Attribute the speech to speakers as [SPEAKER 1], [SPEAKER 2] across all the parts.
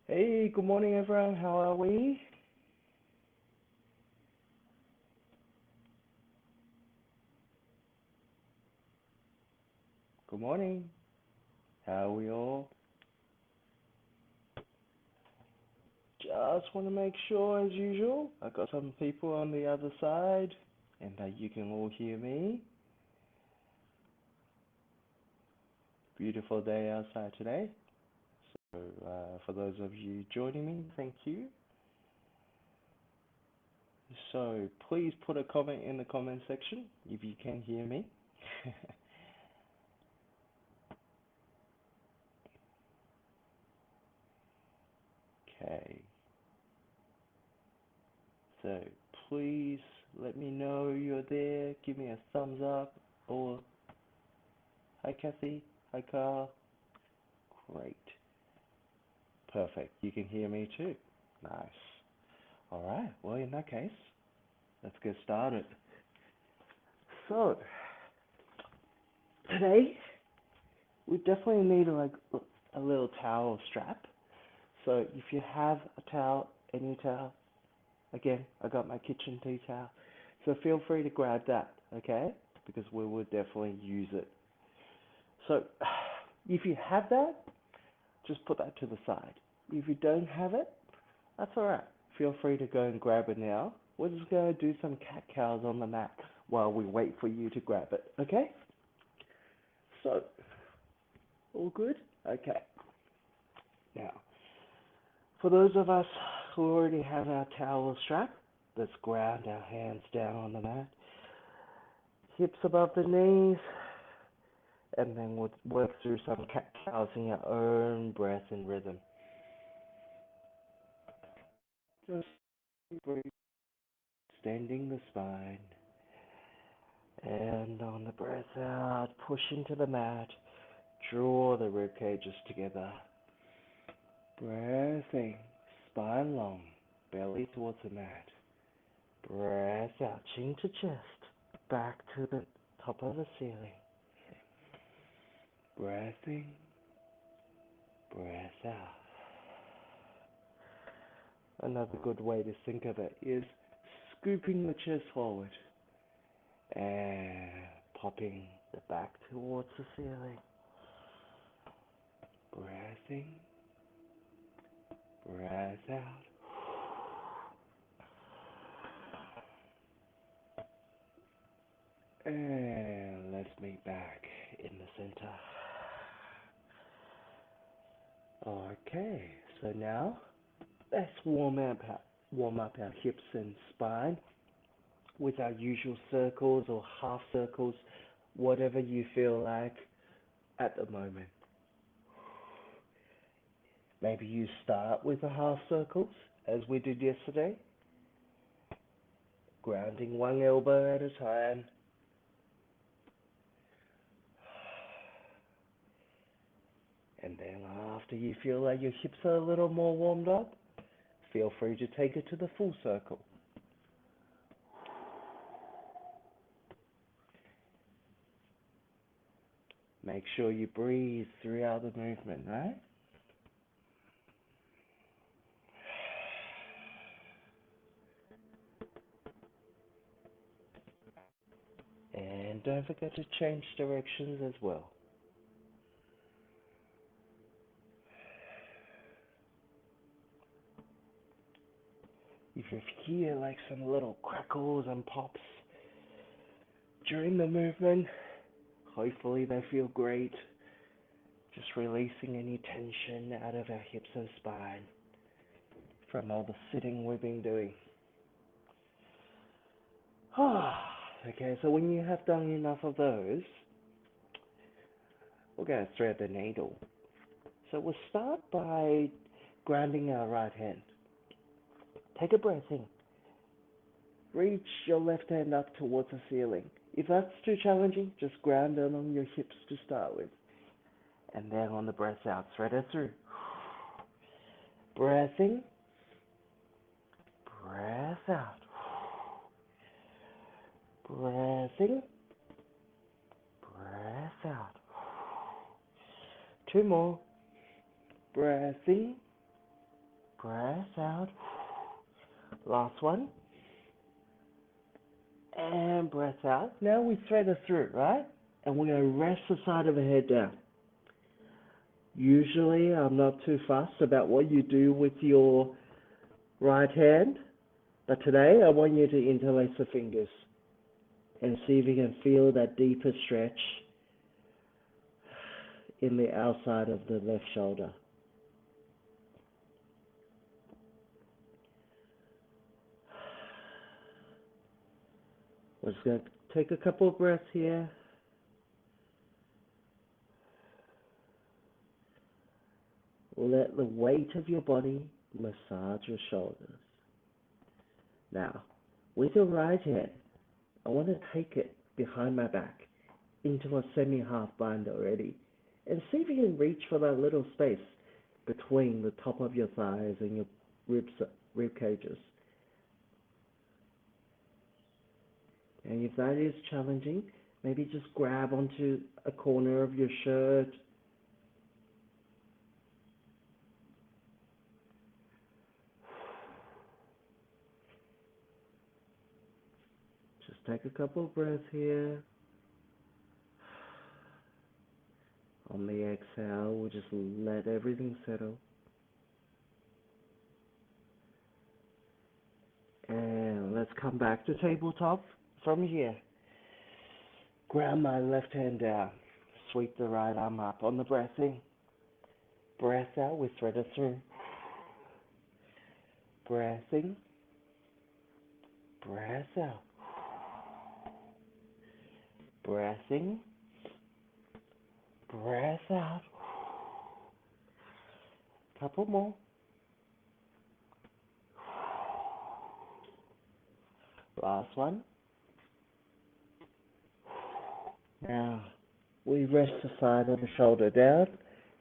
[SPEAKER 1] Hey, good morning everyone. How are we? Good morning. How are we all? Just want to make sure, as usual, I got some people on the other side and that you can all hear me. Beautiful day outside today. So, for those of you joining me, thank you. So, please put a comment in the comment section if you can hear me. Okay. So please let me know you're there. Give me a thumbs up or hi Kathy, hi Carl. Great. Perfect. You can hear me too. Nice. All right. Well, in that case, let's get started. So today we definitely need a little towel strap. So if you have a towel, any towel, again, I got my kitchen tea towel. So feel free to grab that, okay? Because we will definitely use it. So if you have that, just put that to the side. If you don't have it, that's alright. Feel free to go and grab it now. We're just going to do some cat cows on the mat while we wait for you to grab it, okay? So, all good? Okay. Now, for those of us who already have our towel strap, let's ground our hands down on the mat. Hips above the knees, and then we'll work through some cat cows in your own breath and rhythm. Just breathe, extending the spine. And on the breath out, push into the mat. Draw the rib cages together. Breath in, spine long, belly towards the mat. Breath out, chin to chest, back to the top of the ceiling. Breath in, breath out. Another good way to think of it is scooping the chest forward and popping the back towards the ceiling. Breath in, breath out. And let's meet back in the center. Okay, so now let's warm up our hips and spine with our usual circles or half circles, whatever you feel like at the moment. Maybe you start with the half circles as we did yesterday, grounding one elbow at a time. And then after you feel like your hips are a little more warmed up, feel free to take it to the full circle. Make sure you breathe throughout the movement, right? And don't forget to change directions as well. If you hear like some little crackles and pops during the movement, hopefully they feel great. Just releasing any tension out of our hips and spine from all the sitting we've been doing. Okay, so when you have done enough of those, we're going to thread the needle. So we'll start by grounding our right hand. Take a breath in. Reach your left hand up towards the ceiling. If that's too challenging, just ground down on your hips to start with. And then on the breath out, thread it through. Breath in. Breath out. Breath in. Breath out. Two more. Breath in. Breath out. Last one. And breath out. Now we thread it through, right? And we're going to rest the side of the head down. Usually I'm not too fussed about what you do with your right hand, but today I want you to interlace the fingers and see if you can feel that deeper stretch in the outside of the left shoulder. We're just going to take a couple of breaths here. Let the weight of your body massage your shoulders. Now, with your right hand, I want to take it behind my back into a semi-half bind already, and see if you can reach for that little space between the top of your thighs and your rib cages. And if that is challenging, maybe just grab onto a corner of your shirt. Just take a couple of breaths here. On the exhale, we'll just let everything settle. And let's come back to tabletop from here. Grab my left hand down. Sweep the right arm up on the breath in. Breath out, we thread it through. Breath in. Breath out. Breath in. Breath out. Couple more. Last one. Now, we rest the side of the shoulder down,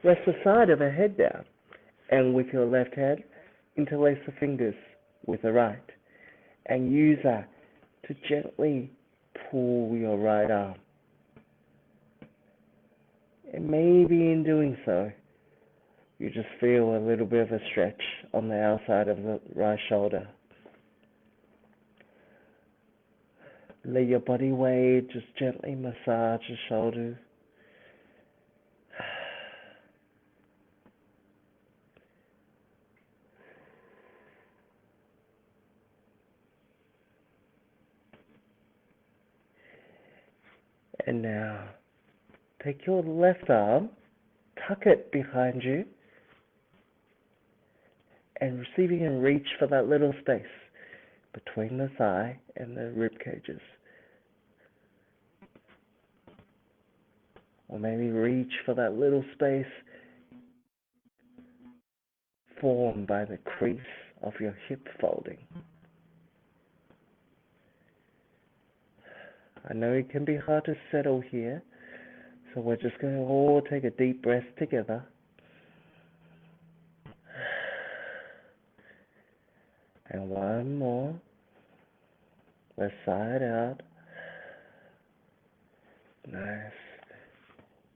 [SPEAKER 1] rest the side of the head down, and with your left hand, interlace the fingers with the right, and use that to gently pull your right arm. And maybe in doing so, you just feel a little bit of a stretch on the outside of the right shoulder. Let your body weight just gently massage the shoulders. And now, take your left arm, tuck it behind you, and see if you can reach for that little space between the thigh and the rib cages. Or maybe reach for that little space formed by the crease of your hip folding. I know it can be hard to settle here, so we're just going to all take a deep breath together. And one more. Let's sigh it out. Nice.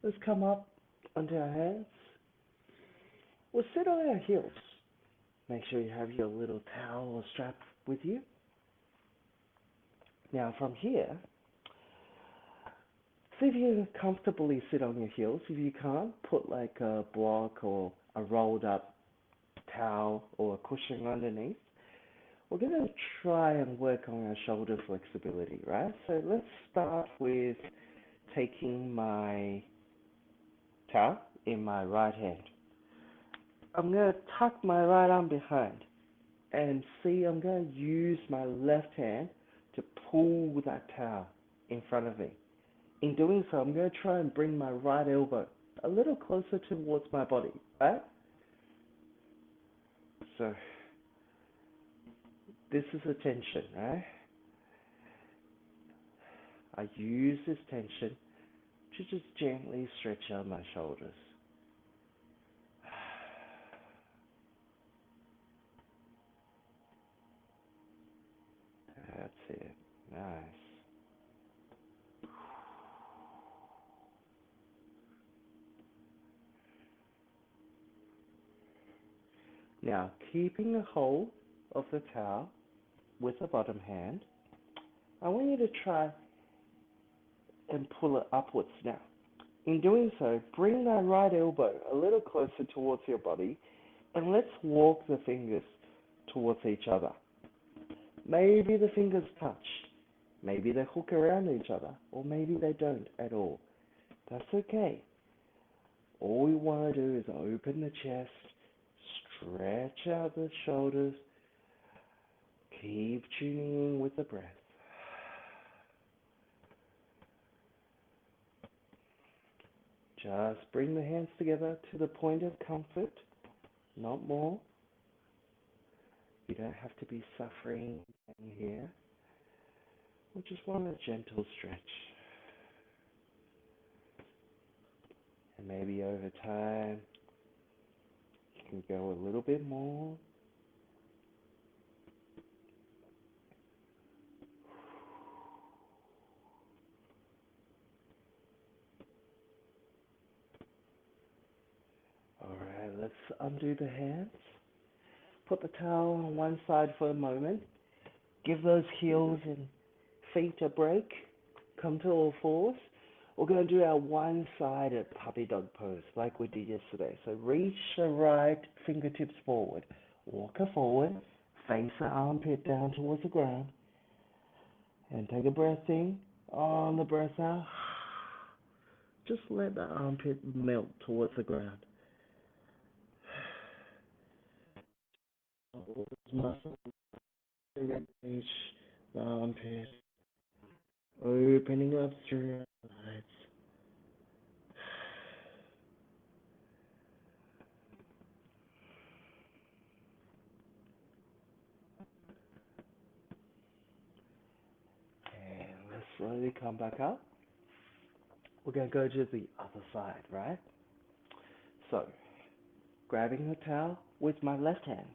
[SPEAKER 1] Let's come up onto our hands. We'll sit on our heels. Make sure you have your little towel or strap with you. Now from here, see if you can comfortably sit on your heels. If you can't, put like a block or a rolled up towel or a cushion underneath. We're going to try and work on our shoulder flexibility, right? So let's start with taking my towel in my right hand. I'm going to tuck my right arm behind and see I'm going to use my left hand to pull that towel in front of me. In doing so, I'm going to try and bring my right elbow a little closer towards my body, right? So this is a tension, right? I use this tension to just gently stretch out my shoulders. That's it. Nice. Now, keeping a hold of the towel with the bottom hand, I want you to try and pull it upwards now. In doing so, bring that right elbow a little closer towards your body and let's walk the fingers towards each other. Maybe the fingers touch, maybe they hook around each other, or maybe they don't at all. That's okay. All we want to do is open the chest, stretch out the shoulders, keep tuning in with the breath. Just bring the hands together to the point of comfort, not more. You don't have to be suffering in here. We just want a gentle stretch. And maybe over time, you can go a little bit more. Alright, let's undo the hands. Put the towel on one side for a moment. Give those heels and feet a break. Come to all fours. We're going to do our one-sided puppy dog pose like we did yesterday. So reach the right fingertips forward. Walk it forward. Face the armpit down towards the ground. And take a breath in. On the breath out, just let the armpit melt towards the ground. Reach the armpit, opening up through the legs. And let's slowly come back up. We're going to go to the other side, right? So, grabbing the towel with my left hand.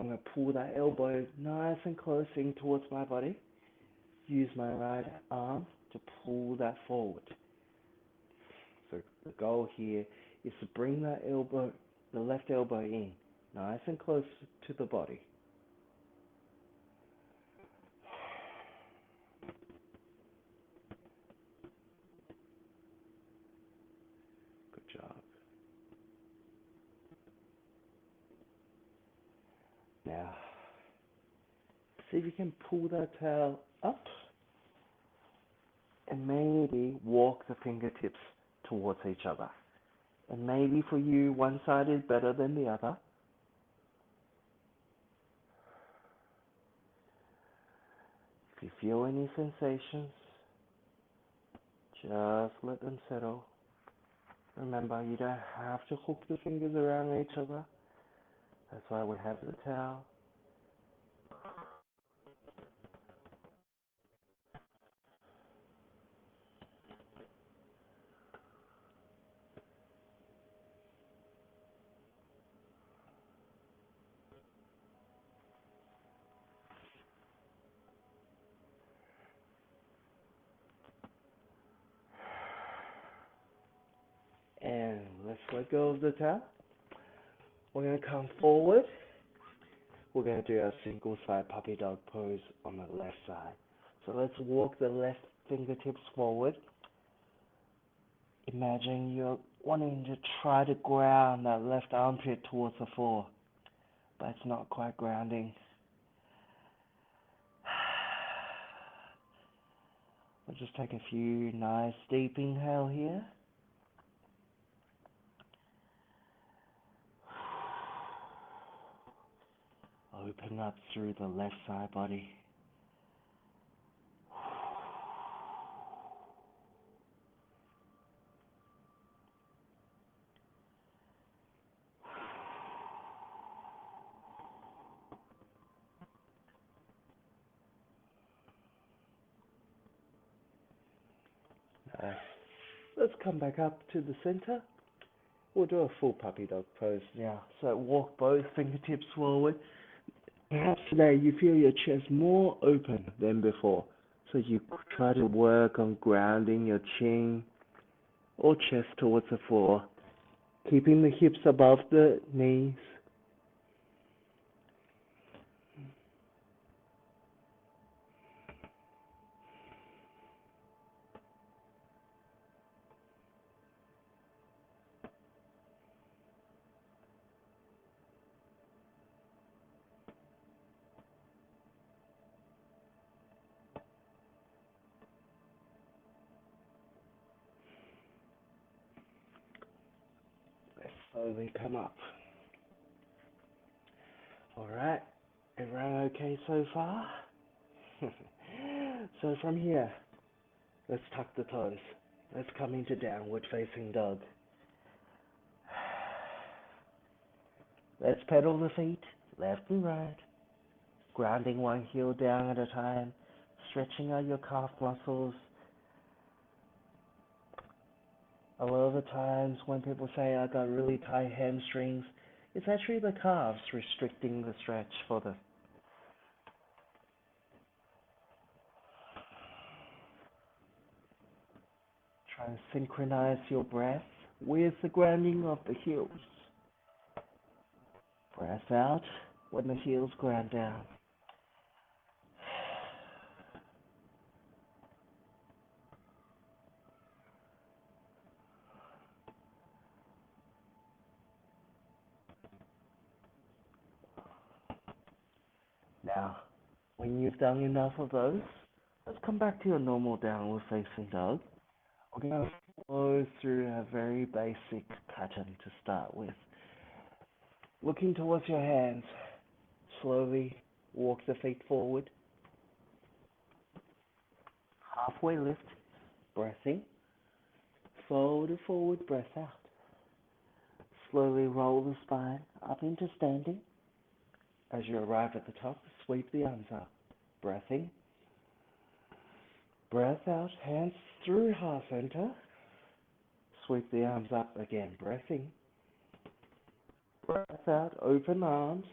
[SPEAKER 1] I'm going to pull that elbow nice and close in towards my body. Use my right arm to pull that forward. So the goal here is to bring that elbow, the left elbow in, nice and close to the body. Good job. Now, see if you can pull that towel up and maybe walk the fingertips towards each other. And maybe for you, one side is better than the other. If you feel any sensations, just let them settle. Remember, you don't have to hook the fingers around each other. That's why we have the towel. And let's let go of the towel. We're going to come forward. We're going to do our single side puppy dog pose on the left side. So let's walk the left fingertips forward. Imagine you're wanting to try to ground that left armpit towards the floor, but it's not quite grounding. We'll just take a few nice deep inhale here. Open up through the left side body. Nice. Let's come back up to the center. We'll do a full puppy dog pose now. So walk both fingertips forward. Perhaps today you feel your chest more open than before. So you try to work on grounding your chin or chest towards the floor. Keeping the hips above the knees. Let's slowly come up. Alright, everyone okay so far? So from here, let's tuck the toes. Let's come into downward facing dog. Let's pedal the feet, left and right, grounding one heel down at a time, stretching out your calf muscles. A lot of the times when people say I got really tight hamstrings, it's actually the calves restricting the stretch for the. Try to synchronize your breath with the grounding of the heels. Breath out when the heels ground down. Now, when you've done enough of those, let's come back to your normal downward facing dog. We're going to flow through a very basic pattern to start with. Looking towards your hands, slowly walk the feet forward. Halfway lift, breath in. Forward, forward, breath out. Slowly roll the spine up into standing. As you arrive at the top, sweep the arms up. Breath in. Breath out, hands through heart center. Sweep the arms up again. Breath in. Breath out, open arms.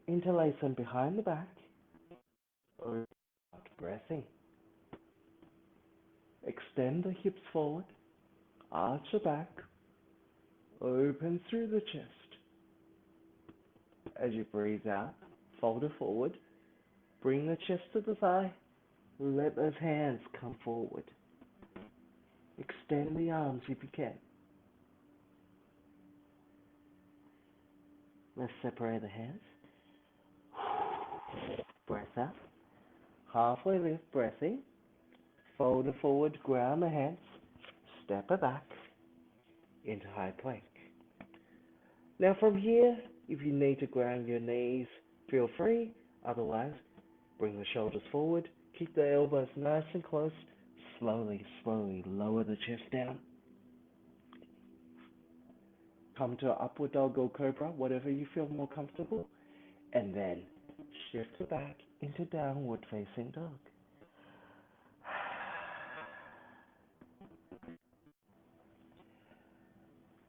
[SPEAKER 1] Interlace them behind the back. Open out, breath in. Extend the hips forward. Arch the back. Open through the chest. As you breathe out, fold it forward. Bring the chest to the thigh. Let those hands come forward. Extend the arms if you can. Let's separate the hands. Breath out. Halfway lift, breath in. Fold it forward, ground the hands. Step it back into high plank. Now from here, if you need to ground your knees, feel free. Otherwise, bring the shoulders forward. Keep the elbows nice and close. Slowly, slowly lower the chest down. Come to upward dog or cobra, whatever you feel more comfortable. And then shift it back into downward facing dog.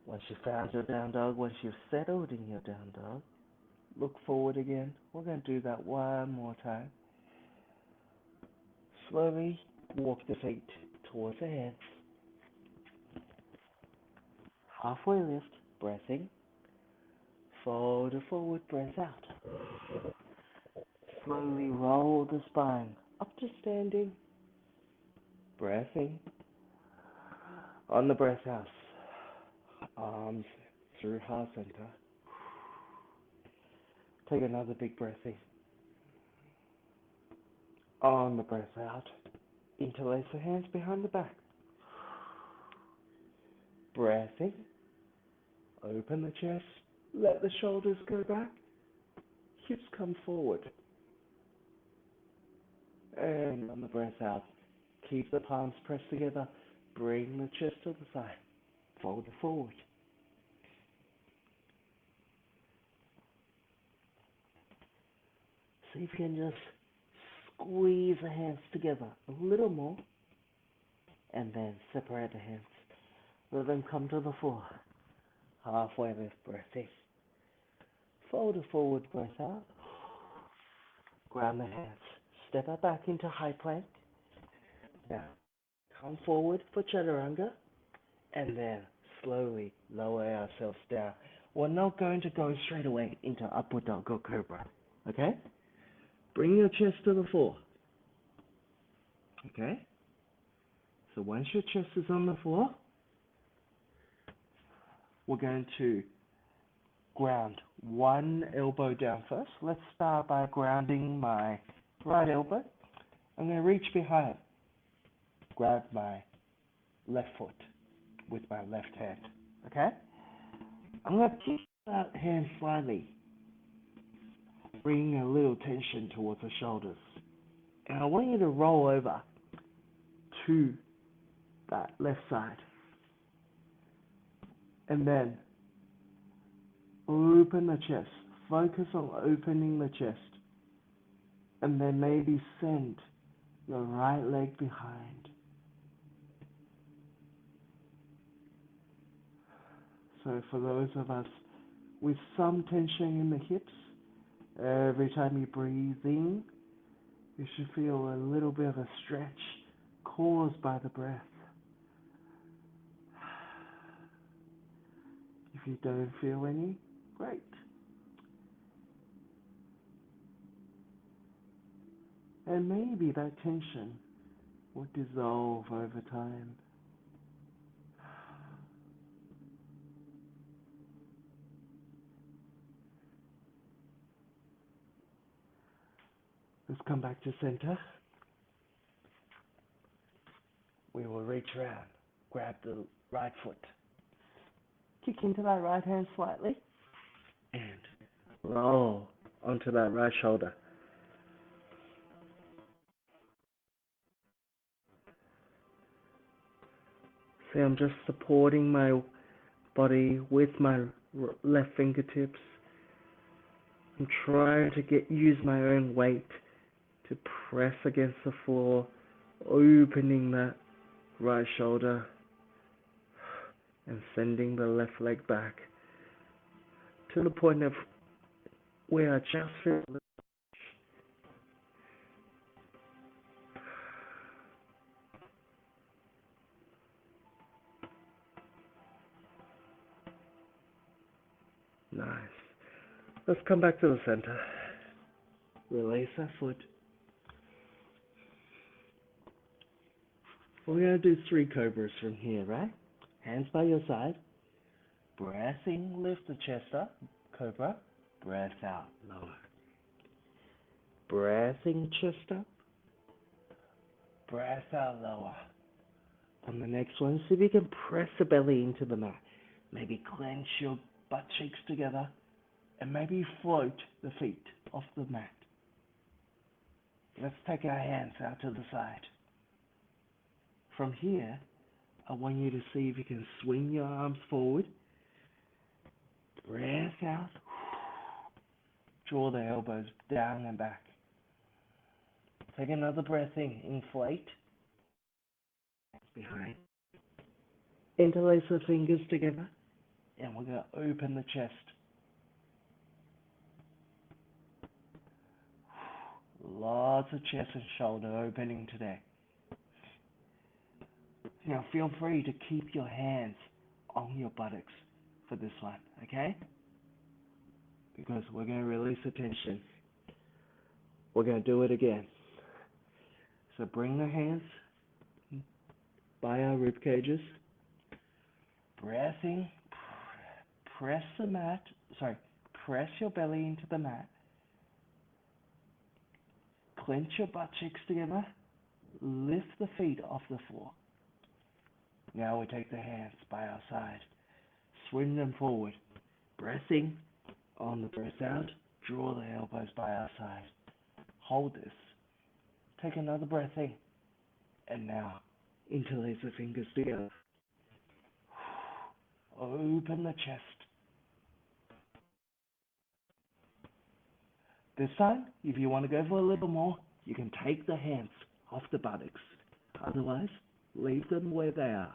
[SPEAKER 1] Once you've found your down dog, once you've settled in your down dog, look forward again. We're going to do that one more time. Slowly walk the feet towards the hands. Halfway lift, breath in. Fold it forward, breath out. Slowly roll the spine up to standing. Breath in. On the breath out, arms through heart center. Take another big breath in. On the breath out, interlace the hands behind the back. Breath in. Open the chest. Let the shoulders go back. Hips come forward. And on the breath out, keep the palms pressed together. Bring the chest to the side. Fold it forward. See if you can just squeeze the hands together a little more. And then separate the hands. Let them come to the floor. Halfway lift, breath in. Fold it forward, breath out. Ground the hands. Step it back into high plank. Now, come forward for chaturanga. And then slowly lower ourselves down. We're not going to go straight away into upward dog or cobra. Okay? Bring your chest to the floor. Okay? So once your chest is on the floor, we're going to ground one elbow down first. Let's start by grounding my right elbow. I'm going to reach behind, grab my left foot with my left hand. Okay? I'm going to kick that hand slightly, bring a little tension towards the shoulders. And I want you to roll over to that left side. And then open the chest. Focus on opening the chest. And then maybe send your right leg behind. So for those of us with some tension in the hips, every time you breathe in, you should feel a little bit of a stretch caused by the breath. If you don't feel any, great. And maybe that tension will dissolve over time. Let's come back to center. We will reach around, grab the right foot, kick into that right hand slightly, and roll onto that right shoulder. See, I'm just supporting my body with my left fingertips. I'm trying to use my own weight to press against the floor, opening that right shoulder and sending the left leg back to the point of where I just feel nice. Let's come back to the center. Release that foot. We're going to do 3 cobras from here, right? Hands by your side. Breath in, lift the chest up. Cobra. Breath out, lower. Breath in, chest up. Breath out, lower. On the next one, see if you can press the belly into the mat. Maybe clench your butt cheeks together. And maybe float the feet off the mat. Let's take our hands out to the side. From here, I want you to see if you can swing your arms forward. Breath out. Draw the elbows down and back. Take another breath in. Inflate. Behind. Interlace the fingers together. And we're going to open the chest. Lots of chest and shoulder opening today. Now feel free to keep your hands on your buttocks for this one, okay? Because we're going to release the tension. We're going to do it again. So bring the hands by our rib cages. Breath in. Press your belly into the mat. Clench your butt cheeks together. Lift the feet off the floor. Now we take the hands by our side. Swing them forward. Breath in. On the breath out, draw the elbows by our side. Hold this. Take another breath in. And now, interlace the fingers together. Open the chest. This time, if you want to go for a little more, you can take the hands off the buttocks. Otherwise, leave them where they are.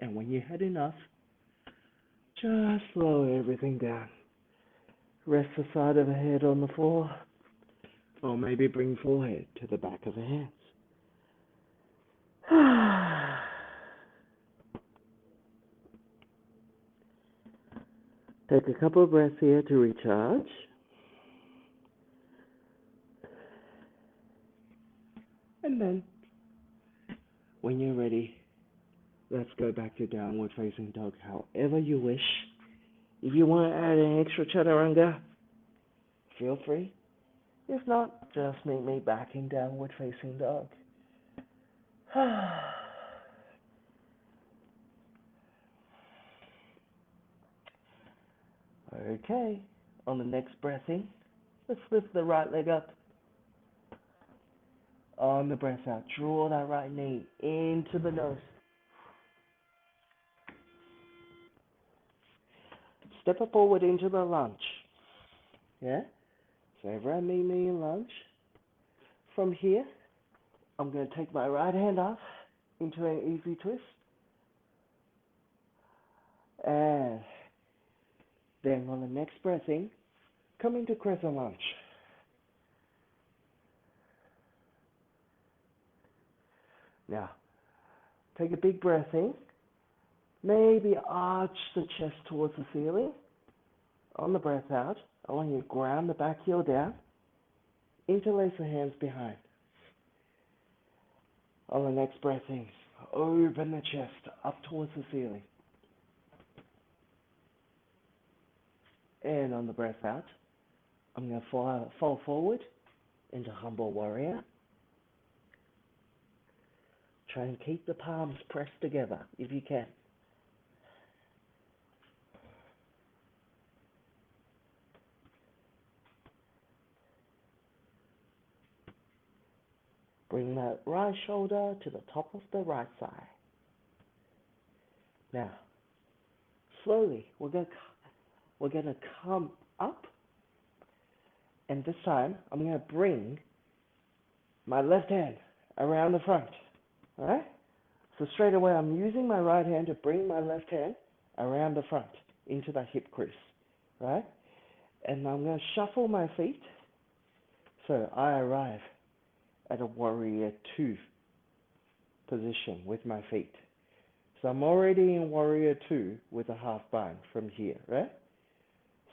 [SPEAKER 1] And when you had enough, just lower everything down. Rest the side of the head on the floor, or maybe bring forehead to the back of the hands. Take a couple of breaths here to recharge. And then, when you're ready, let's go back to downward facing dog however you wish. If you want to add an extra chaturanga, feel free. If not, just meet me back in downward facing dog. Okay, on the next breath in, let's lift the right leg up. On the breath out, draw that right knee into the nose. Step it forward into the lunge. Yeah? So everyone meet me in lunge. From here, I'm going to take my right hand up into an easy twist. And then on the next breath in, come into crescent lunge. Now, take a big breath in. Maybe arch the chest towards the ceiling. On the breath out, I want you to ground the back heel down. Interlace the hands behind. On the next breath in, open the chest up towards the ceiling. And on the breath out, I'm going to fall forward into humble warrior. Try and keep the palms pressed together if you can. Bring that right shoulder to the top of the right thigh. Now, slowly, we're going to come up, and this time, I'm going to bring my left hand around the front, all right? So straight away, I'm using my right hand to bring my left hand around the front into the hip crease, right? And I'm going to shuffle my feet so I arrive at a warrior 2 position with my feet. So I'm already in warrior 2 with a half bind from here, right?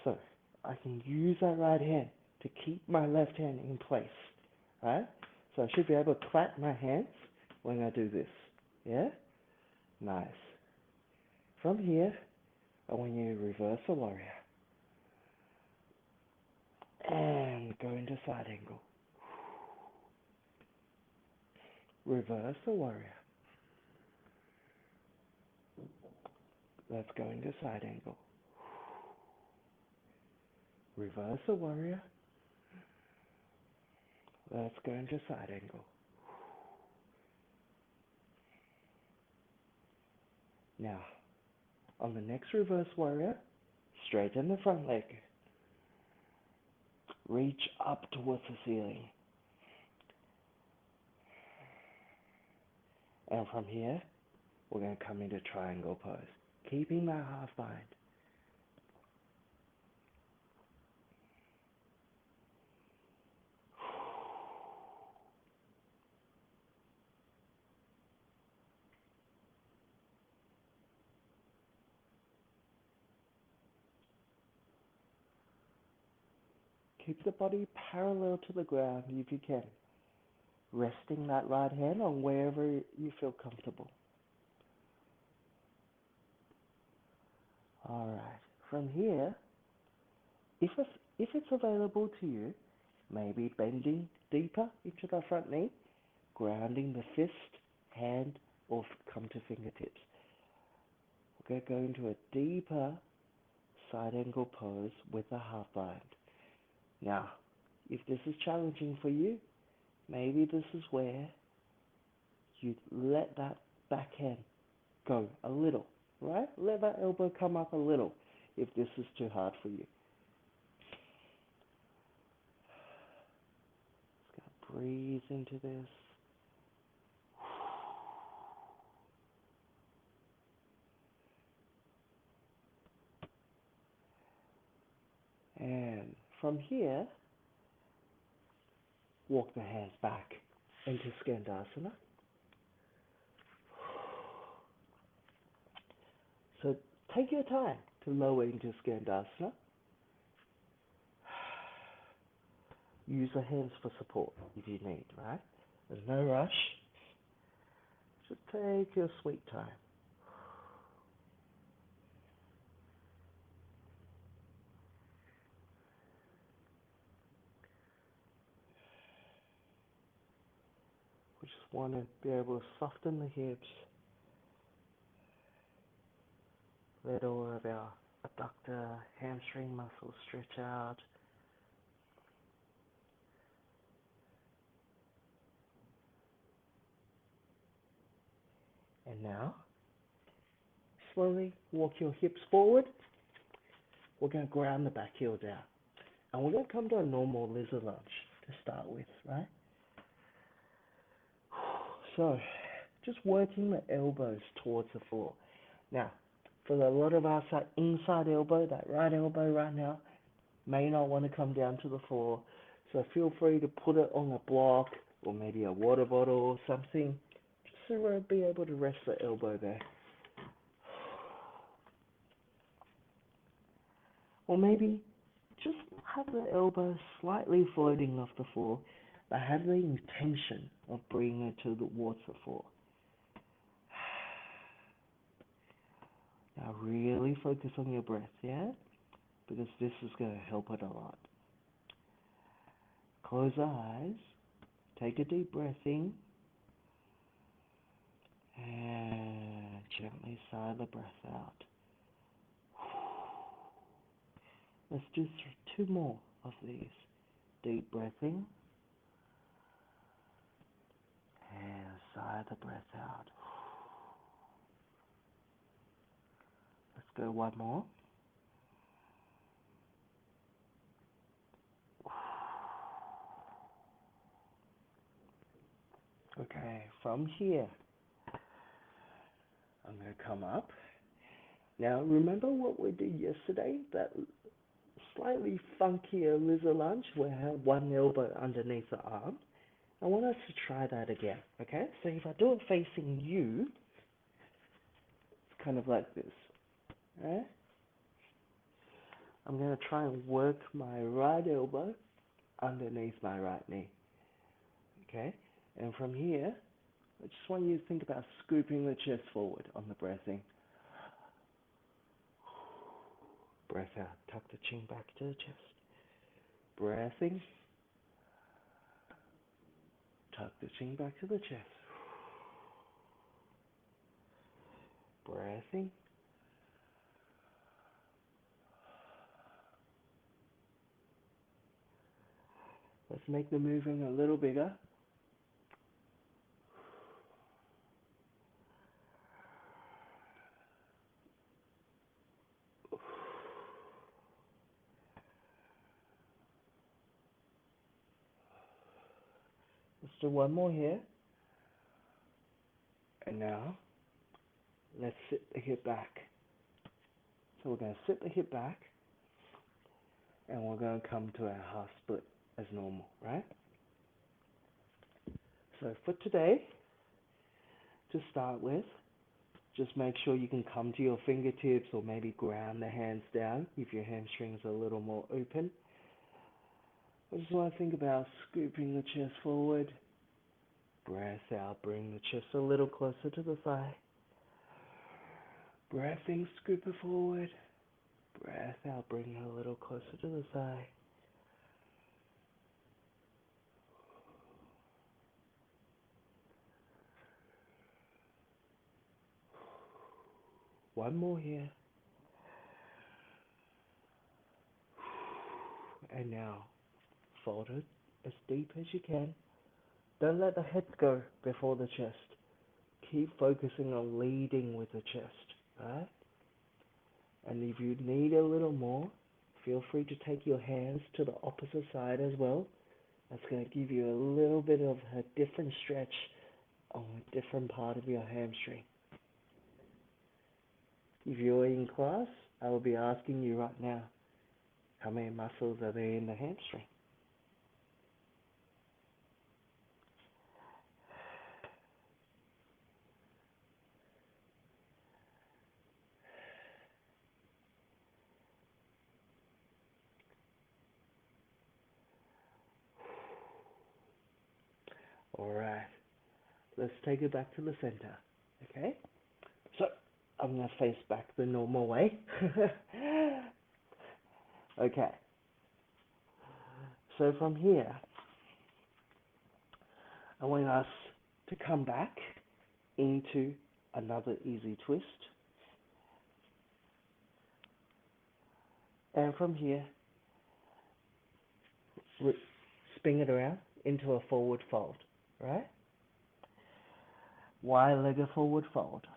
[SPEAKER 1] So I can use that right hand to keep my left hand in place, right? So I should be able to clap my hands when I do this, yeah? Nice. From here, I want you to reverse the warrior. And go into side angle. Reverse the warrior. Let's go into side angle. Reverse the warrior. Let's go into side angle. Now, on the next reverse warrior, straighten the front leg. Reach up towards the ceiling. And from here, we're going to come into triangle pose, keeping that half bind. Keep the body parallel to the ground if you can, resting that right hand on wherever you feel comfortable. Alright, from here, if it's available to you, maybe bending deeper into the front knee, grounding the fist, hand, or come to fingertips. We're going to go into a deeper side angle pose with a half bind. Now, if this is challenging for you, maybe this is where you let that backhand go a little, right? Let that elbow come up a little if this is too hard for you. Just gonna breathe into this. And from here, walk the hands back into Skandasana. So take your time to lower into Skandasana. Use the hands for support if you need, right? There's no rush. Just take your sweet time. We just want to be able to soften the hips, let all of our adductor, hamstring muscles stretch out. And now, slowly walk your hips forward. We're going to ground the back heel down. And we're going to come to a normal lizard lunge to start with, right? So, just working the elbows towards the floor. Now, for a lot of us, that inside elbow, that right elbow right now, may not want to come down to the floor. So feel free to put it on a block or maybe a water bottle or something, just to be able to rest the elbow there. Or maybe just have the elbow slightly floating off the floor, but have the intention of bringing it towards the floor. Now really focus on your breath, yeah? Because this is going to help it a lot. Close the eyes, take a deep breath in, and gently sigh the breath out. Let's do 2 more of these. Deep breath in, and sigh the breath out. Let's go 1 more. Okay, from here, I'm going to come up. Now, remember what we did yesterday? That slightly funkier lizard lunge where I had 1 elbow underneath the arm. I want us to try that again, okay? So if I do it facing you, it's kind of like this, right? I'm going to try and work my right elbow underneath my right knee, okay? And from here, I just want you to think about scooping the chest forward on the breath in. Breath out, tuck the chin back to the chest. Breath in, tuck the chin back to the chest. Breath in. Let's make the moving a little bigger. Let's do 1 more here. And now, let's sit the hip back. So we're going to sit the hip back, and we're going to come to our half split as normal, right? So for today, to start with, just make sure you can come to your fingertips or maybe ground the hands down if your hamstrings are a little more open. I just want to think about scooping the chest forward. Breath out, bring the chest a little closer to the thigh. Breath in, scoop it forward. Breath out, bring it a little closer to the thigh. One more here. And now, fold it as deep as you can. Don't let the head go before the chest. Keep focusing on leading with the chest, right? And if you need a little more, feel free to take your hands to the opposite side as well. That's going to give you a little bit of a different stretch on a different part of your hamstring. If you're in class, I will be asking you right now, how many muscles are there in the hamstring? Alright, let's take it back to the center. Okay? So, I'm going to face back the normal way. Okay. So from here, I want us to come back into another easy twist. And from here, spin it around into a forward fold, right? Y-legged forward fold.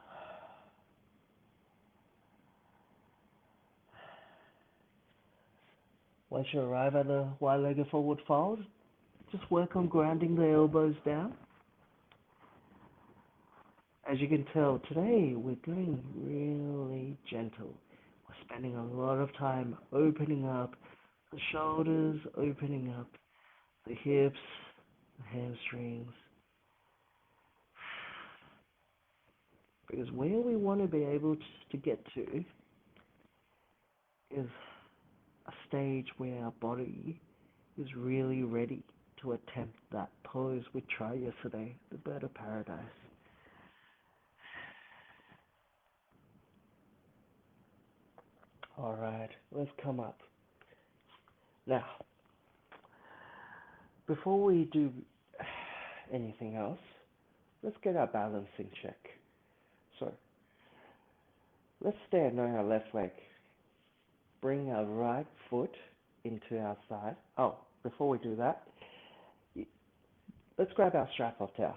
[SPEAKER 1] Once you arrive at the Y-legged forward fold, just work on grounding the elbows down. As you can tell, today we're going really gentle. We're spending a lot of time opening up the shoulders, opening up the hips, the hamstrings. Because where we want to be able to get to is a stage where our body is really ready to attempt that pose we tried yesterday, the bird of paradise. Alright, let's come up. Now, before we do anything else, let's get our balance in check. So, let's stand on our left leg. Bring our right foot into our side. Oh, before we do that, let's grab our strap of towel.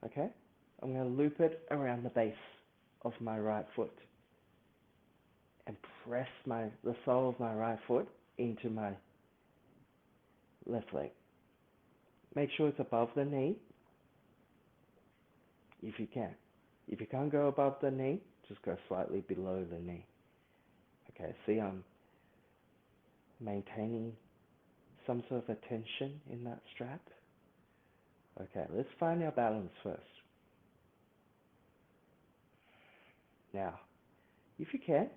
[SPEAKER 1] Okay? I'm going to loop it around the base of my right foot and press the sole of my right foot into my left leg. Make sure it's above the knee if you can. If you can't go above the knee, just go slightly below the knee. Okay, see, I'm maintaining some sort of a tension in that strap. Okay, let's find our balance first. Now, if you can,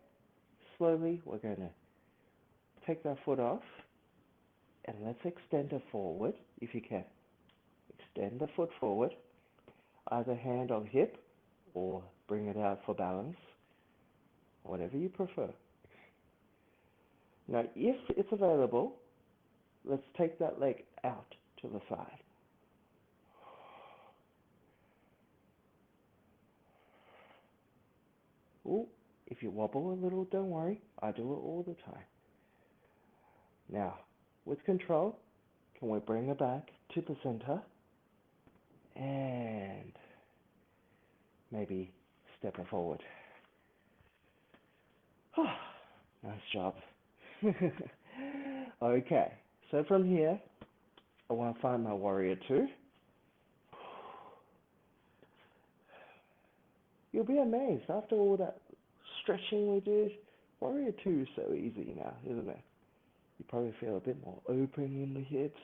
[SPEAKER 1] slowly we're going to take that foot off and let's extend it forward if you can. Extend the foot forward, either hand on hip or bring it out for balance, whatever you prefer. Now, if it's available, let's take that leg out to the side. Ooh, if you wobble a little, don't worry. I do it all the time. Now, with control, can we bring it back to the center and maybe step it forward. Nice job. Okay, so from here, I want to find my warrior two. You'll be amazed, after all that stretching we did, warrior two is so easy now, isn't it? You probably feel a bit more open in the hips.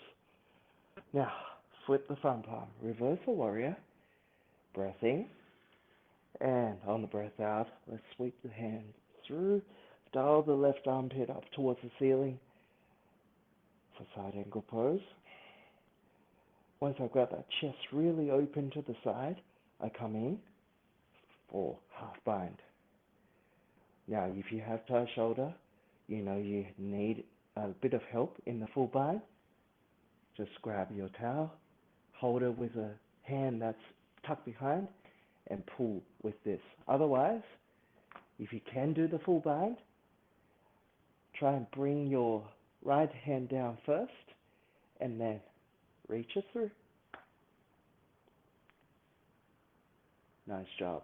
[SPEAKER 1] Now, flip the front palm, reverse the warrior, breath in, and on the breath out, let's sweep the hand through, dial the left armpit up towards the ceiling for side angle pose. Once I've got that chest really open to the side, I come in for half bind. Now, if you have tight shoulder, you know you need a bit of help in the full bind. Just grab your towel, hold it with a hand that's tucked behind, and pull with this. Otherwise, if you can do the full bind, try and bring your right hand down first, and then reach it through. Nice job.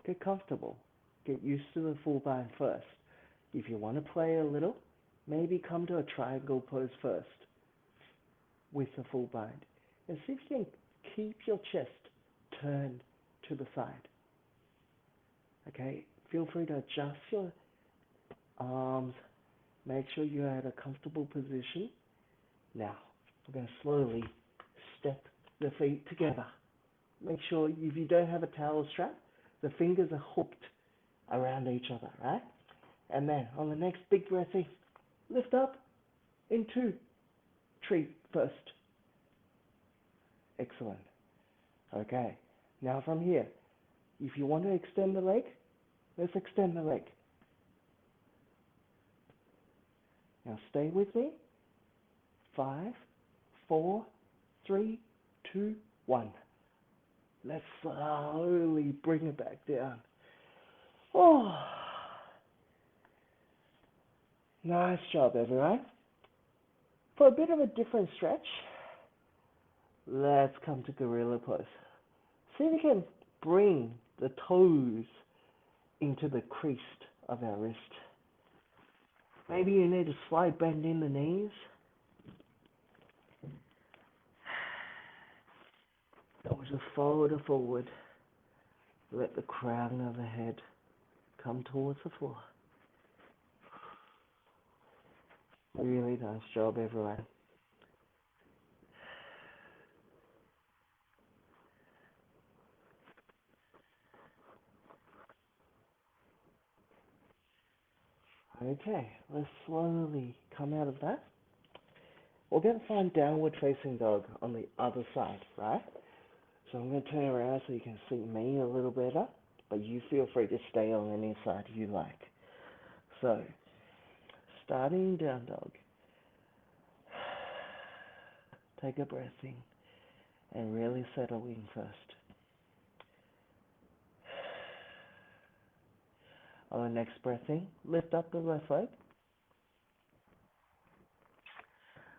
[SPEAKER 1] Get comfortable. Get used to the full bind first. If you want to play a little, maybe come to a triangle pose first with the full bind. And see if you can keep your chest turned to the side. Okay, feel free to adjust your arms. Make sure you're at a comfortable position. Now, we're going to slowly step the feet together. Make sure if you don't have a towel strap, the fingers are hooked around each other, right? And then on the next big breath in, lift up into tree first. Excellent. Okay, now from here, if you want to extend the leg, let's extend the leg. Now stay with me. 5, 4, 3, 2, 1. Let's slowly bring it back down. Oh, nice job, everyone. For a bit of a different stretch, let's come to gorilla pose. See if we can bring the toes into the crease of our wrist. Maybe you need a slight bend in the knees. Shoulder forward. Let the crown of the head come towards the floor. Really nice job, everyone. Okay, let's slowly come out of that. We're going to find downward facing dog on the other side, right? So I'm going to turn around so you can see me a little better, but you feel free to stay on any side you like. So, starting down dog. Take a breath in and really settle in first. On the next breath in, lift up the left leg.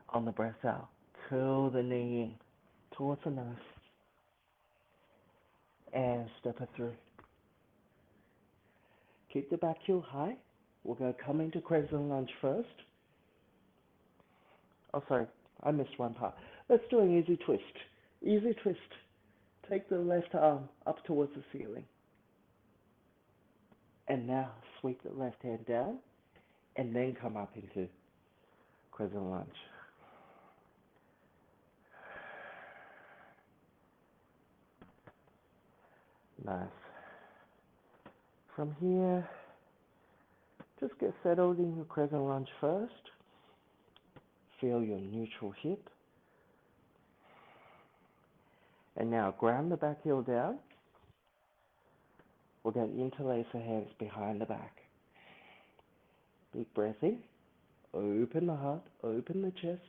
[SPEAKER 1] On the breath out, curl the knee in towards the nose and step it through. Keep the back heel high. We're going to come into crescent lunge first. Oh, sorry, I missed one part. Let's do an easy twist. Easy twist. Take the left arm up towards the ceiling. And now sweep the left hand down and then come up into crescent lunge. Nice. From here, just get settled in your crescent lunge first. Feel your neutral hip. And now ground the back heel down. We're going to interlace the hands behind the back. Big breath in. Open the heart, open the chest.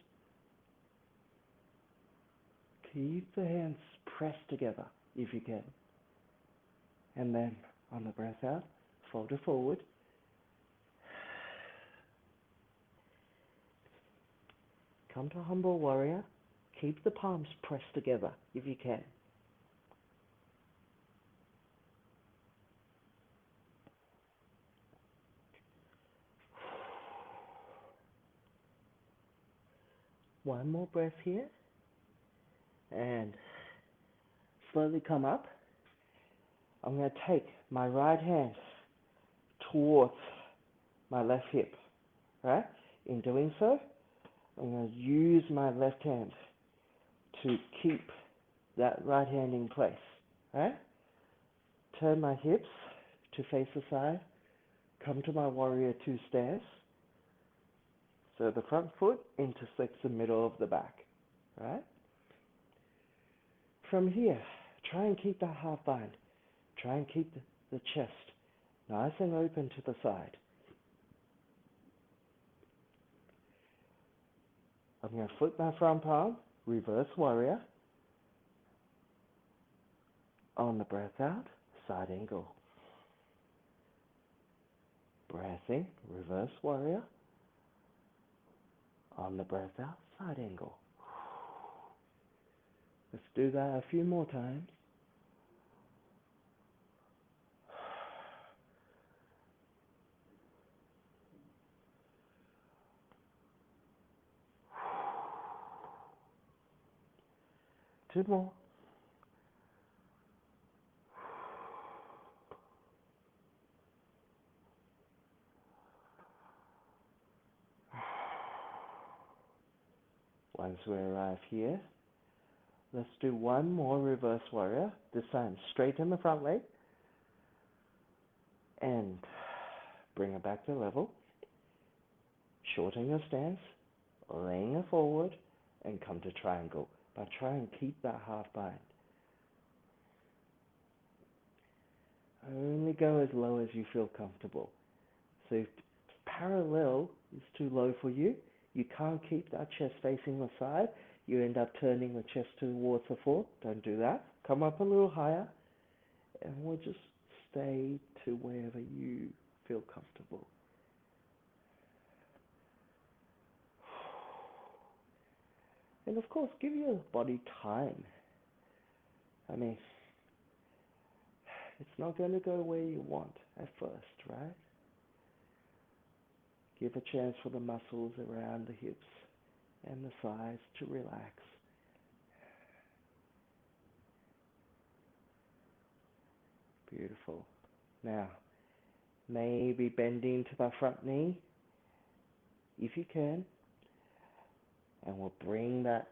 [SPEAKER 1] Keep the hands pressed together if you can. And then on the breath out, fold it forward. Come to humble warrior. Keep the palms pressed together if you can. One more breath here. And slowly come up. I'm going to take my right hand towards my left hip. Right? In doing so, I'm going to use my left hand to keep that right hand in place. Right? Turn my hips to face the side. Come to my warrior two stance. So the front foot intersects the middle of the back. Right? From here, try and keep that half bind. Try and keep the chest nice and open to the side. I'm going to flip my front palm, reverse warrior. On the breath out, side angle. Breath in, reverse warrior. On the breath out, side angle. Let's do that a few more times. Two more. Once we arrive here, let's do one more reverse warrior. This time, straighten the front leg. And bring it back to level. Shorten your stance. laying it forward, and come to triangle. But try and keep that half bind. Only go as low as you feel comfortable. So if parallel is too low for you, you can't keep that chest facing the side, you end up turning the chest towards the floor. Don't do that. Come up a little higher, and we'll just stay to wherever you feel comfortable. And of course, give your body time. I mean, it's not going to go where you want at first, right? Give a chance for the muscles around the hips and the thighs to relax. Beautiful. Now, maybe bending to the front knee, if you can, and we'll bring that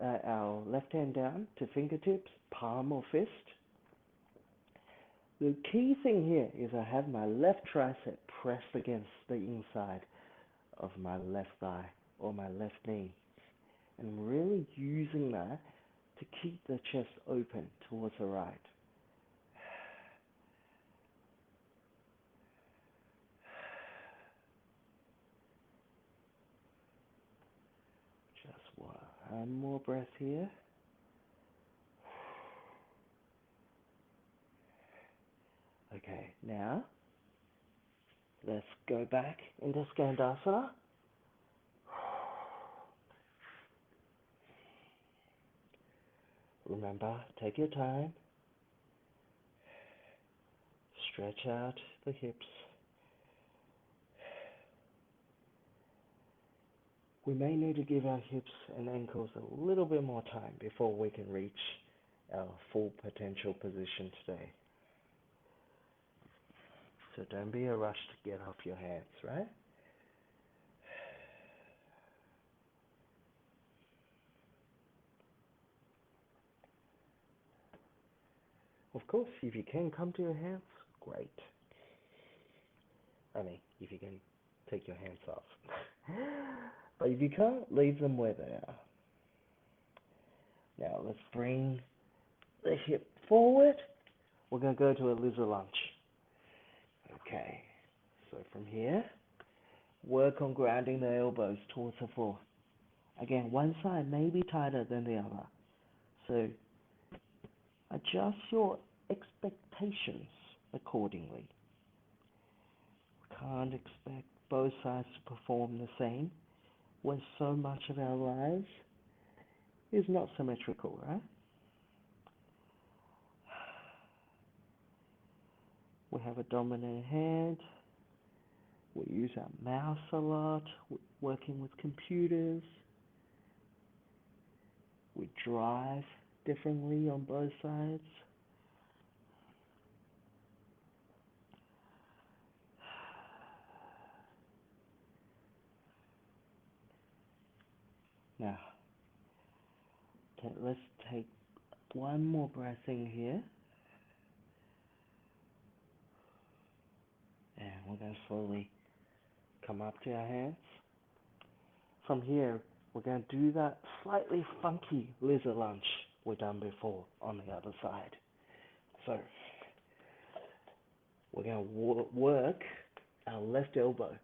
[SPEAKER 1] our left hand down to fingertips, palm or fist. The key thing here is I have my left tricep pressed against the inside of my left thigh or my left knee, and really using that to keep the chest open towards the right. Just one more breath here. Okay, now let's go back into Skandasana. Remember, take your time. Stretch out the hips. We may need to give our hips and ankles a little bit more time before we can reach our full potential position today. So don't be a rush to get off your hands, right? Of course, if you can come to your hands, great. I mean, if you can take your hands off. But if you can't, leave them where they are. Now let's bring the hip forward. We're going to go to a lizard lunge. Okay, so from here, work on grounding the elbows towards the floor. Again, one side may be tighter than the other. So adjust your expectations accordingly. We can't expect both sides to perform the same when so much of our lives is not symmetrical, right? We have a dominant hand. We use our mouse a lot, working with computers. We drive differently on both sides. Now, let's take one more breath in here. And we're going to slowly come up to our hands. From here, we're going to do that slightly funky lizard lunge we've done before on the other side. So, we're going to work our left elbow,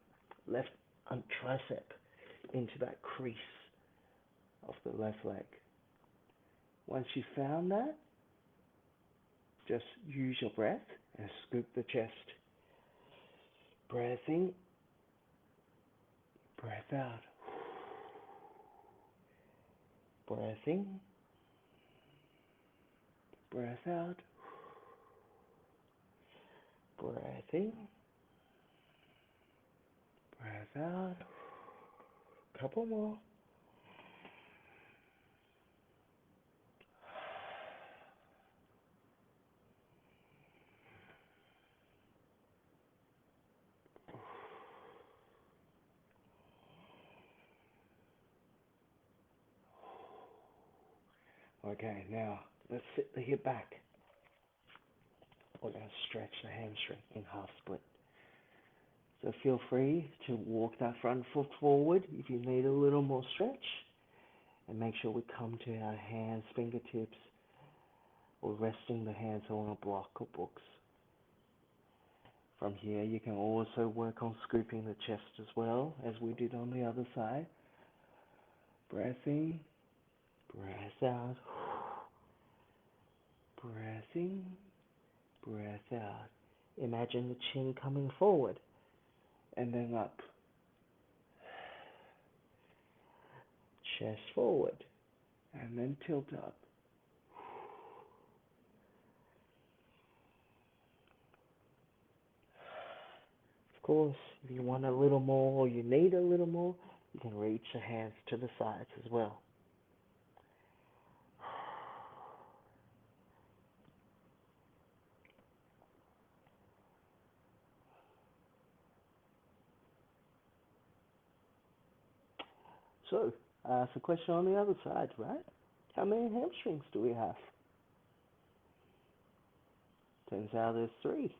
[SPEAKER 1] left tricep into that crease of the left leg. Once you've found that, just use your breath and scoop the chest. Breath in, breath out. Breath in, breath out. Breath in, breath out. Couple more. Okay, now let's sit the hip back. We're going to stretch the hamstring in half split. So feel free to walk that front foot forward if you need a little more stretch. And make sure we come to our hands, fingertips, or resting the hands on a block or books. From here, you can also work on scooping the chest as well, as we did on the other side. Breath in, breath out. Breath in, breath out. Imagine the chin coming forward and then up. Chest forward and then tilt up. Of course, if you want a little more or you need a little more, you can reach the hands to the sides as well. So, ask a question on the other side, right? How many hamstrings do we have? Turns out there's three.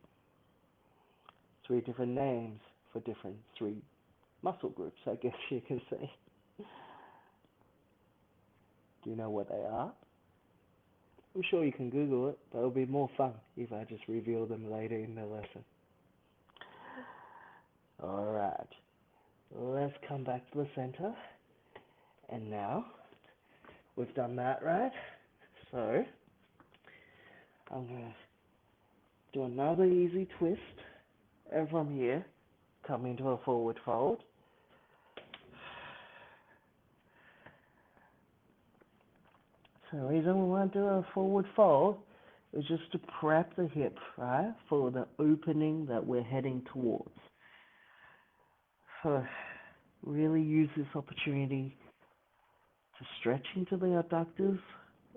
[SPEAKER 1] Three different names for different three muscle groups, I guess you can say. Do you know what they are? I'm sure you can Google it, but it'll be more fun if I just reveal them later in the lesson. Alright, let's come back to the center. And now, we've done that, right? So, I'm going to do another easy twist. And from here, come into a forward fold. So the reason we want to do a forward fold is just to prep the hip, right, for the opening that we're heading towards. So really use this opportunity to stretch into the abductors,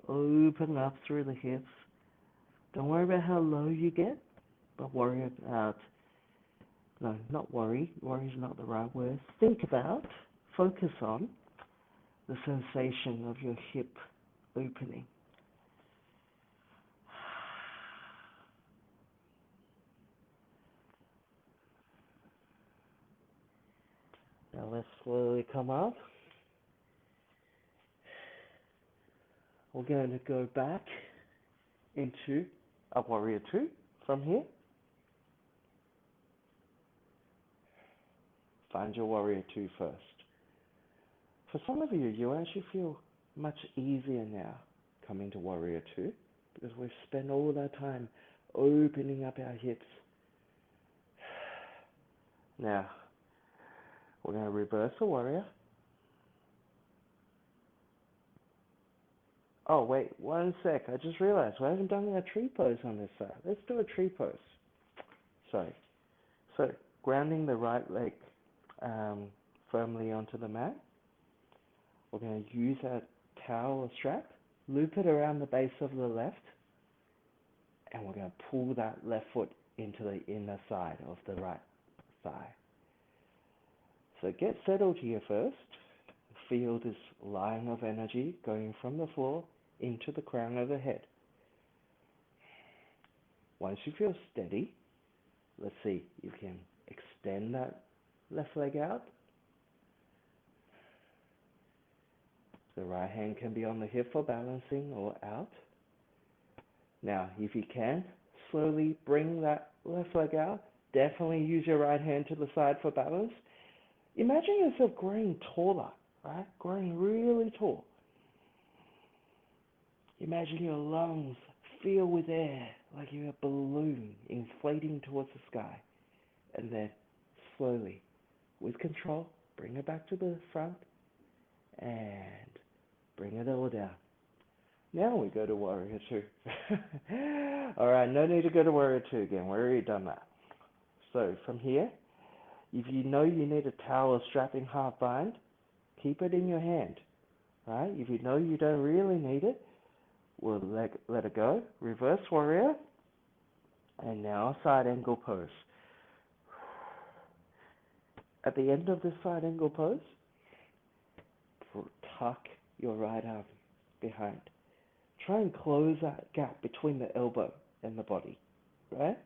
[SPEAKER 1] open up through the hips. Don't worry about how low you get, but worry about, no, not worry, worry is not the right word. Think about, focus on the sensation of your hip opening. Now let's slowly come up. We're going to go back into a warrior two from here. Find your warrior two first. For some of you, you actually feel much easier now coming to warrior two because we've spent all that time opening up our hips. Now, we're going to reverse the warrior. Oh, wait, one sec. I just realized we haven't done a tree pose on this side. Let's do a tree pose. Sorry. So, grounding the right leg firmly onto the mat. We're going to use a towel or strap, loop it around the base of the left, and we're going to pull that left foot into the inner side of the right thigh. So get settled here first. Feel this line of energy going from the floor into the crown of the head. Once you feel steady, let's see, you can extend that left leg out. The right hand can be on the hip for balancing or out. Now, if you can, slowly bring that left leg out. Definitely use your right hand to the side for balance. Imagine yourself growing taller, right? Growing really tall. Imagine your lungs filled with air like you're a balloon inflating towards the sky. And then slowly, with control, bring it back to the front and bring it all down. Now we go to warrior two. Alright, no need to go to warrior two again. We've already done that. So from here, if you know you need a towel or strapping half bind, keep it in your hand. Right? If you know you don't really need it, we'll let it go. Reverse warrior. And now side angle pose. At the end of this side angle pose, tuck your right arm behind. Try and close that gap between the elbow and the body, right?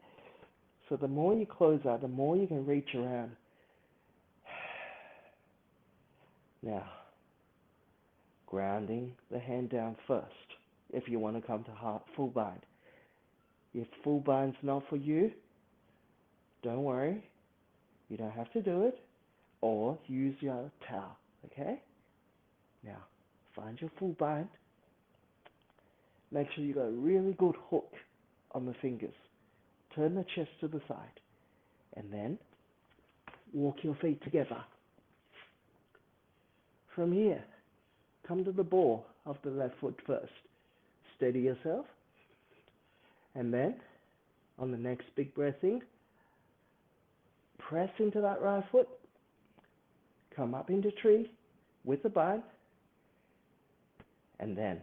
[SPEAKER 1] So the more you close out, the more you can reach around. Now, grounding the hand down first if you want to come to full bind. If full bind's not for you, don't worry. You don't have to do it. Or use your towel, okay? Now, find your full bind. Make sure you got a really good hook on the fingers. Turn the chest to the side. And then, walk your feet together. From here, come to the ball of the left foot first. Steady yourself. And then, on the next big breath in, press into that right foot. Come up into tree with the bind. And then,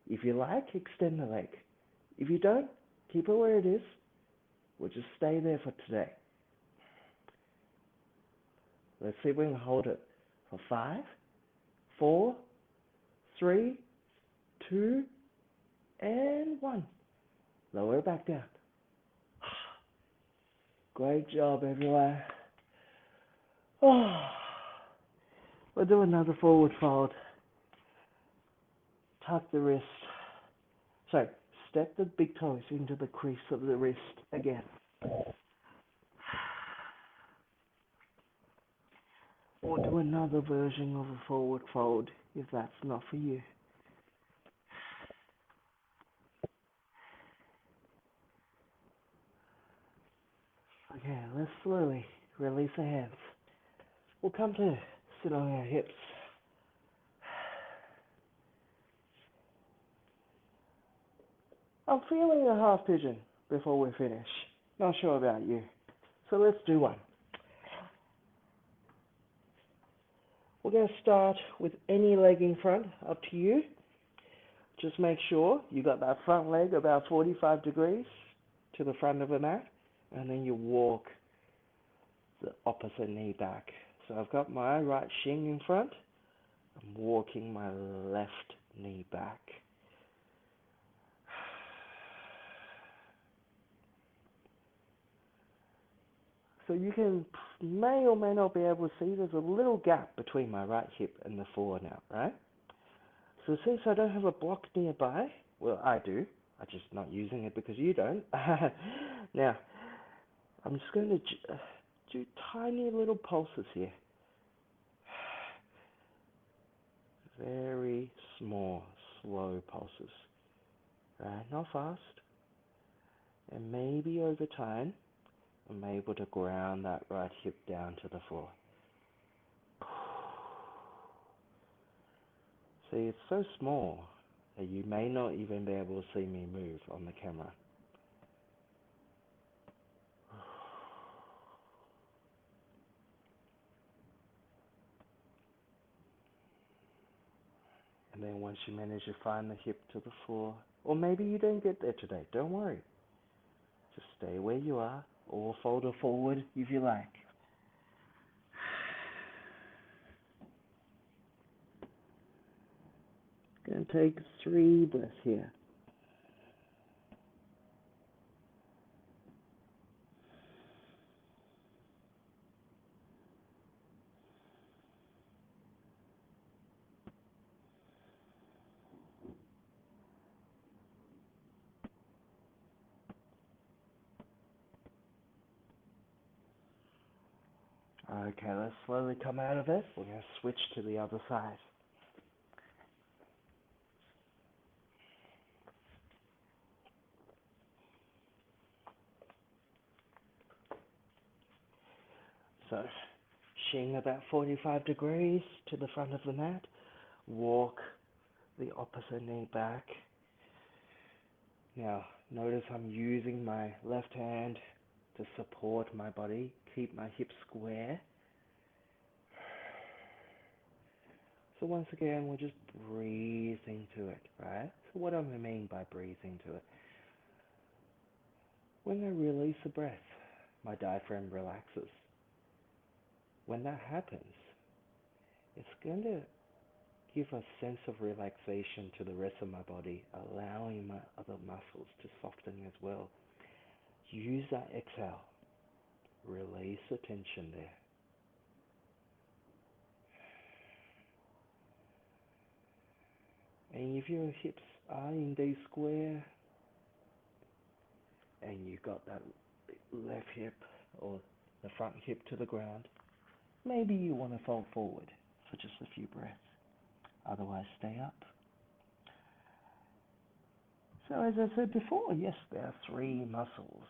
[SPEAKER 1] if you like, extend the leg. If you don't, keep it where it is. We'll just stay there for today. Let's see if we can hold it for 5, 4, 3, 2, and 1. Lower it back down. Great job, everyone. Oh. We'll do another forward fold. Tuck the wrist. Sorry, step the big toes into the crease of the wrist again. Or do another version of a forward fold if that's not for you. Okay, let's slowly release the hands. We'll come to sit on our hips. I'm feeling a half pigeon before we finish. Not sure about you. So let's do one. We're going to start with any leg in front, up to you. Just make sure you got that front leg about 45 degrees to the front of the mat, and then you walk the opposite knee back. So I've got my right shin in front. I'm walking my left knee back. So you may or may not be able to see there's a little gap between my right hip and the floor now, right? So since I don't have a block nearby, well, I do. I'm just not using it because you don't. Now, I'm just going to do tiny little pulses here. Very small, slow pulses. Right? Not fast. And maybe over time, I'm able to ground that right hip down to the floor. See, it's so small that you may not even be able to see me move on the camera. And then once you manage to find the hip to the floor, or maybe you don't get there today, don't worry. Just stay where you are, or fold it forward if you like. Gonna take 3 breaths here. Okay, let's slowly come out of it. We're going to switch to the other side. So, shin about 45 degrees to the front of the mat. Walk the opposite knee back. Now, notice I'm using my left hand to support my body, keep my hips square. So once again, we'll just breathe into it, right? So what do I mean by breathe into it? When I release the breath, my diaphragm relaxes. When that happens, it's going to give a sense of relaxation to the rest of my body, allowing my other muscles to soften as well. use that exhale. Release the tension there. And if your hips are indeed square and you got that left hip or the front hip to the ground, maybe you want to fold forward for just a few breaths. Otherwise, stay up. So as I said before, yes, there are 3 muscles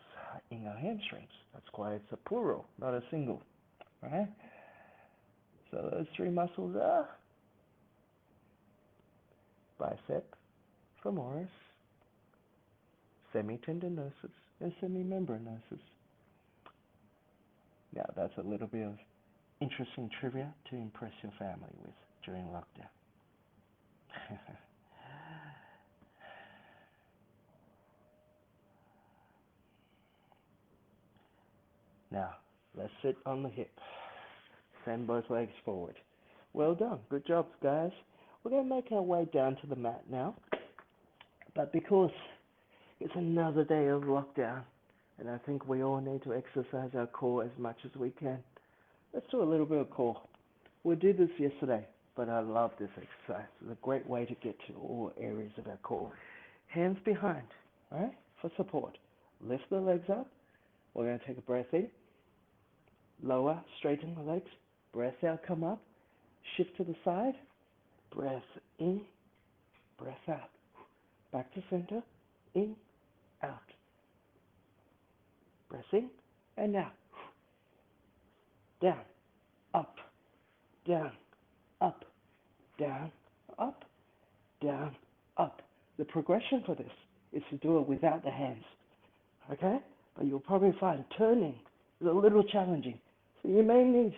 [SPEAKER 1] in our hamstrings. That's why it's a plural, not a single, right? So those 3 muscles are bicep, femoris, semitendinosus, and semimembranosus. Now that's a little bit of interesting trivia to impress your family with during lockdown. Now, let's sit on the hip. Send both legs forward. Well done. Good job, guys. We're going to make our way down to the mat now. But because it's another day of lockdown, and I think we all need to exercise our core as much as we can, let's do a little bit of core. We did this yesterday, but I love this exercise. It's a great way to get to all areas of our core. Hands behind, right, for support. Lift the legs up. We're going to take a breath in. Lower, straighten the legs. Breath out, come up. Shift to the side. Breath in, breath out. Back to center. In, out. Breath in and out. Down, up, down, up, down, up, down, up. The progression for this is to do it without the hands. Okay? But you'll probably find turning is a little challenging. So you may need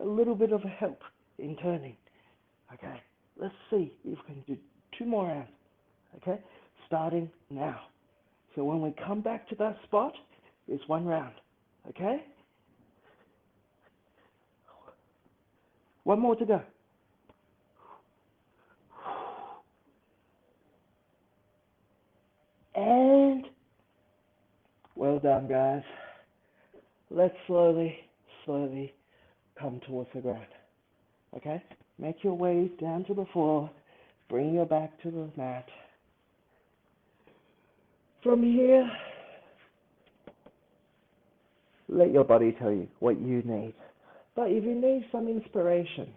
[SPEAKER 1] a little bit of help in turning. Okay? Let's see if we can do 2 more rounds. Okay? Starting now. So when we come back to that spot, it's 1 round. Okay? 1 more to go. And well done, guys. Let's slowly come towards the ground. Okay? Make your way down to the floor. Bring your back to the mat. From here, let your body tell you what you need. But if you need some inspiration,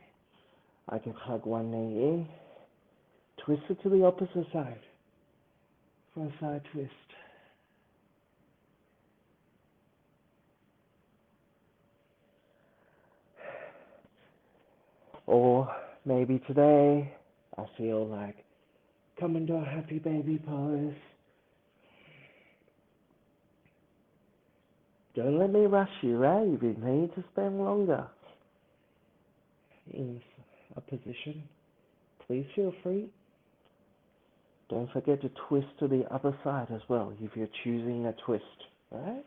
[SPEAKER 1] I can hug one knee in, twist it to the opposite side for a side twist. Or maybe today I feel like coming to a happy baby pose. Don't let me rush you, right? If you need to spend longer in a position, please feel free. Don't forget to twist to the other side as well if you're choosing a twist, right?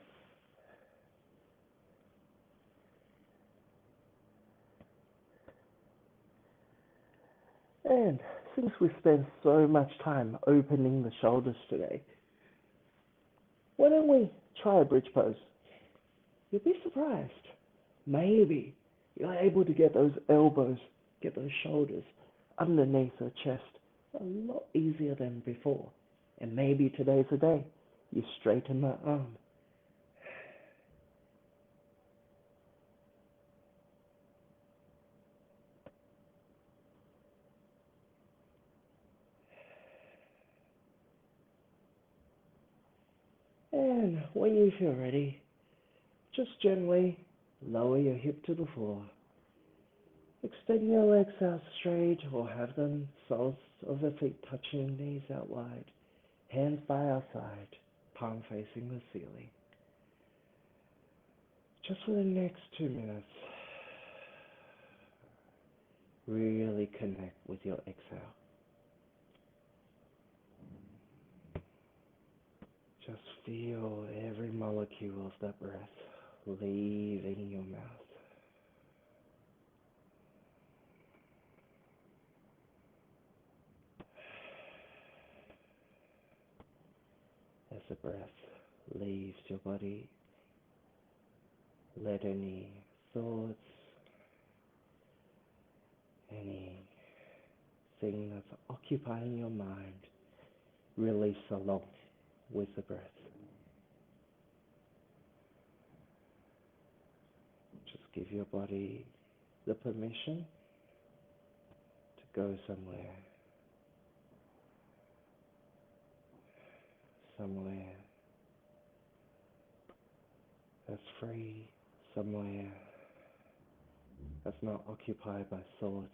[SPEAKER 1] And since we spent so much time opening the shoulders today, why don't we try a bridge pose? You'll be surprised. Maybe you're able to get those elbows, get those shoulders underneath the chest a lot easier than before. And maybe today's the day you straighten that arm. And when you feel ready, just gently lower your hip to the floor. Extend your legs out straight or have them soles of the feet touching, knees out wide. Hands by our side, palm facing the ceiling. Just for the next 2 minutes, really connect with your exhale. Just feel every molecule of that breath leaving your mouth. As the breath leaves your body. Let any thoughts, anything that's occupying your mind, release along with the breath. Just give your body the permission to go somewhere, somewhere that's free, somewhere that's not occupied by thoughts.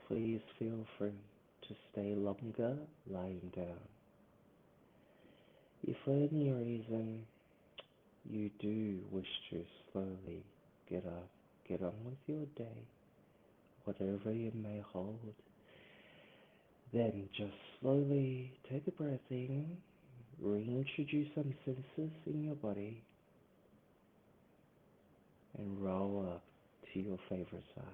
[SPEAKER 1] Please feel free to stay longer lying down. If for any reason you do wish to slowly get up, get on with your day, whatever it may hold, then just slowly take a breath in, reintroduce some senses in your body, and roll up to your favorite side.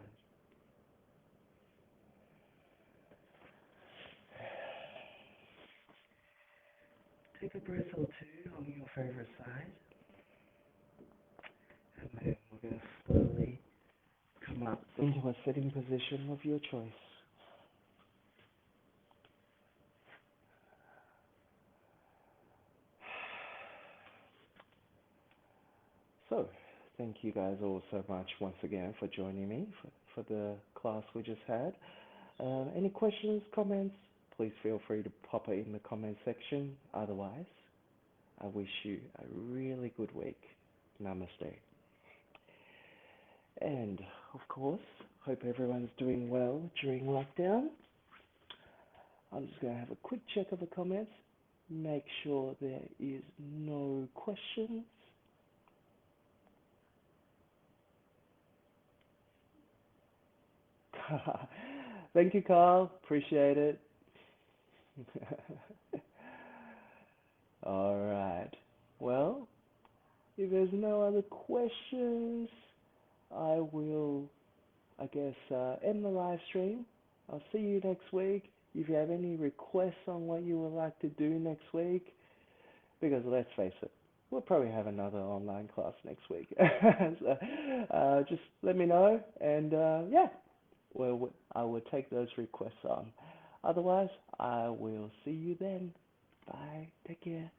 [SPEAKER 1] Take a breath or two on your favorite side, and then we're going to slowly come up into a sitting position of your choice. So, thank you guys all so much once again for joining me for the class we just had. Any questions, comments, please feel free to pop it in the comment section. Otherwise, I wish you a really good week. Namaste. And, of course, hope everyone's doing well during lockdown. I'm just going to have a quick check of the comments. Make sure there is no questions. Thank you, Carl. Appreciate it. All right. Well, if there's no other questions, I will, I guess, end the live stream. I'll see you next week. If you have any requests on what you would like to do next week, because let's face it, we'll probably have another online class next week. So, just let me know, and yeah, well, I will take those requests on. Otherwise, I will see you then. Bye. Take care.